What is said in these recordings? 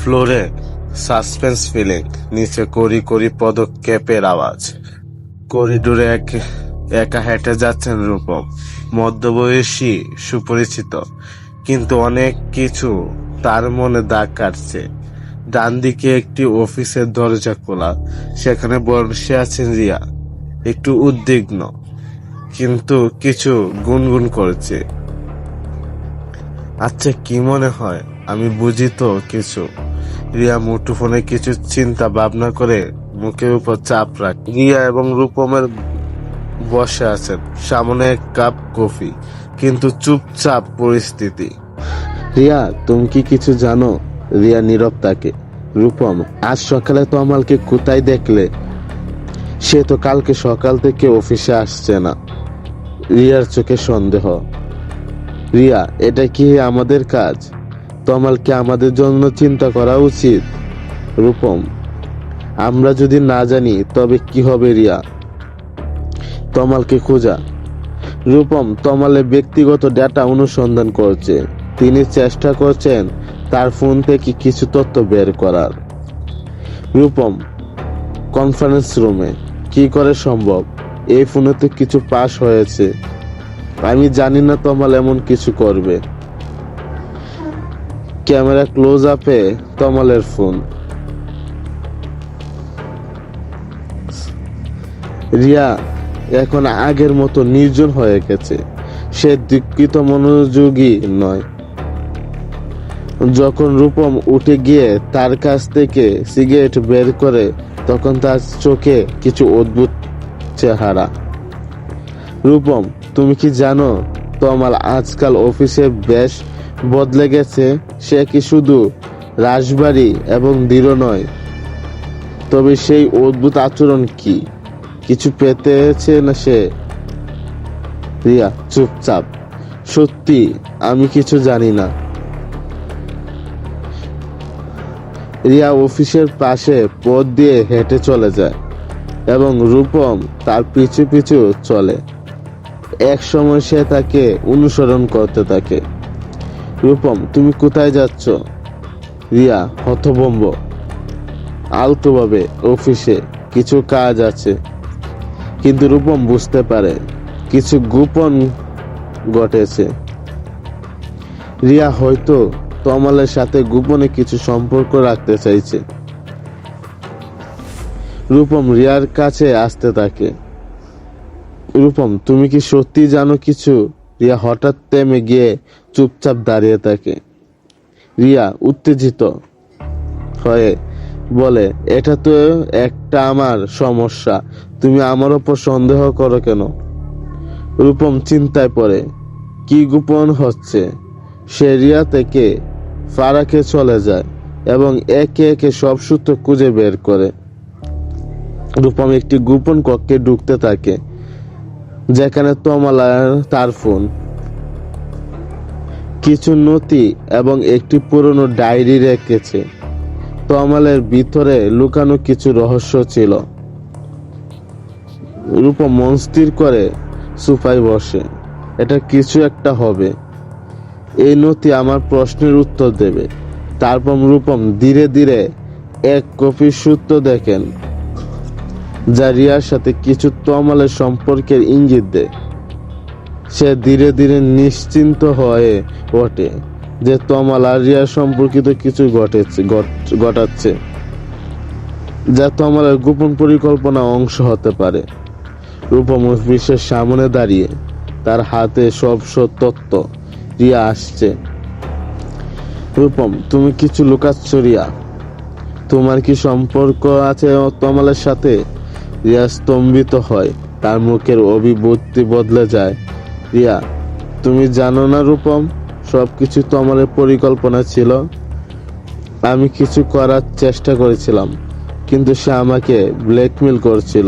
ফ্লোরে suspense feeling, নিচে কড়ি কড়ি পদক্ষেপের আওয়াজ। করিডোরে একা হেঁটে যাচ্ছেন রূপম, মধ্যবয়সী, সুপরিচিত, কিন্তু অনেক কিছু তার মনে দাগ কাটছে। ডান দিকে একটি অফিসের দরজা খোলা, সেখানে বসে আছেন রিয়া, একটু উদ্বিগ্ন, কিন্তু কিছু গুনগুন করছে। আচ্ছা, কি মনে হয় আমি বুঝি তো কিছু? রিয়া মুঠোফোনে কিছু চিন্তা ভাবনা করে মুখের উপর চাপ রাখ। রিয়া এবং রূপমের বসে আছেন, সামনে এক কাপ কফি, কিন্তু চুপচাপ পরিস্থিতি। রিয়া, তুমি কি কিছু জানো? রিয়া নীরব থাকে। রূপম, আজ সকালে তো আমাকে কোথায় দেখলে? সে তো কালকে সকাল থেকে অফিসে আসছে না। রিয়ার চোখে সন্দেহ। রিয়া, এটা কি আমাদের কাজ? তমালকে আমাদের জন্য চিন্তা করা উচিত। রূপম, আমরা যদি না জানি তবে কি হবে রিয়া? তমালকে খোঁজা। রূপম তমালের ব্যক্তিগত ডেটা অনুসন্ধান করছে। তিনি চেষ্টা করছেন তার ফোন থেকে কিছু তথ্য বের করার। রূপম, কনফারেন্স রুমে কি করে সম্ভব? এই ফোনে তো কিছু পাস হয়েছে। আমি জানি না তমাল এমন কিছু করবে। ক্যামেরা ক্লোজ আপে তমালের ফোন। রিয়া এখন আগের মতো নির্জন হয়ে গেছে। সে দুঃখিত, মনোযোগী নয়। যখন রূপম উঠে গিয়ে তার কাছ থেকে সিগারেট বের করে, তখন তার চোখে কিছু অদ্ভুত চেহারা। রূপম, তুমি কি জানো তমাল আজকাল অফিসে বেশ বদলে গেছে? সে কি শুধু রাশবাড়ি এবং দৃঢ় নয়, তবে সেই অদ্ভুত আচরণ কি কিছু পেতেছে না সে? রিয়া চুপচাপ। সত্যি আমি কিছু জানি না। রিয়া অফিসের পাশে পথ দিয়ে হেঁটে চলে যায় এবং রূপম তার পিছু পিছু চলে। এক সময় সে তাকে অনুসরণ করতে থাকে। রূপম, তুমি কোথায় যাচ্ছ? রিয়া হতভম্ব। আলতোভাবে, অফিসে কিছু কাজ আছে। কিন্তু রূপম বুঝতে পারে কিছু গোপন ঘটেছে। রিয়া হয়তো তমালের সাথে গোপনে কিছু সম্পর্ক রাখতে চাইছে। রূপম রিয়ার কাছে আসতে থাকে। রূপম, তুমি কি সত্যি জানো কিছু? রিয়া হঠাৎ থেমে গিয়ে চুপচাপ দাঁড়িয়ে থাকে। রিয়া উত্তেজিত হয়ে বলে, এটা তো একটা আমার সমস্যা। তুমি আমার ওপর সন্দেহ করো কেন? রূপম চিন্তায় পড়ে। কি গোপন হচ্ছে? সে রিয়া থেকে ফারাকে চলে যায় এবং একে একে সব সূত্র খুঁজে বের করে। রূপম একটি গোপন কক্ষে ঢুকতে থাকে, যেখানে তমাল আর তার ফোন, কিছু নথি এবং একটি পুরনো ডায়েরি রেখেছে। তমালের ভিতরে লুকানো কিছু রহস্য ছিল। রূপম মন স্থির করে সোফায় বসে। এটা কিছু একটা হবে। এই নথি আমার প্রশ্নের উত্তর দেবে। তারপর রূপম ধীরে ধীরে এক কপি সূত্র দেখেন, যা রিয়ার সাথে কিছু তমালের সম্পর্কের ইঙ্গিত দেয়। সে ধীরে ধীরে নিশ্চিন্ত হয়ে ওঠে যে তমাল আর রিয়ার সম্পর্কিত কিছু ঘটাচ্ছে, যা তমালের গোপন পরিকল্পনা অংশ হতে পারে। রূপম অফিসের সামনে দাঁড়িয়ে, তার হাতে সব তথ্য। রিয়া আসছে। রূপম, তুমি কিছু লুকাচ্ছ রিয়া। তোমার কি সম্পর্ক আছে তমালের সাথে? রিয়া স্তম্ভিত হয়, তার মুখের অভিব্যক্তি বদলে যায়। রিয়া, তুমি জানো না রূপম, সবকিছু তমালের পরিকল্পনা ছিল। আমি কিছু করার চেষ্টা করেছিলাম, কিন্তু সে আমাকে ব্ল্যাকমেল করছিল।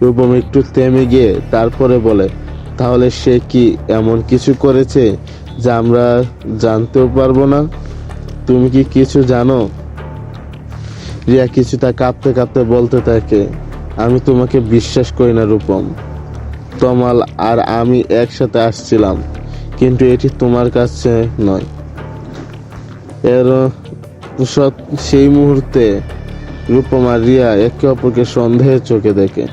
রূপম একটু থেমে গিয়ে তারপরে বলে, তাহলে সে কি এমন কিছু করেছে যা আমরা জানতেও পারবো না? তুমি কি কিছু জানো? রিয়া কিছুটা কাঁপতে কাঁপতে বলতে থাকে, আমি তোমাকে বিশ্বাস করি না রূপম। তমাল আর আমি একসাথে আসছিলাম, কিন্তু এটি তোমার কাছে নয়। এর সেই মুহূর্তে রূপম আর রিয়া একে অপরকে সন্দেহের চোখে দেখে।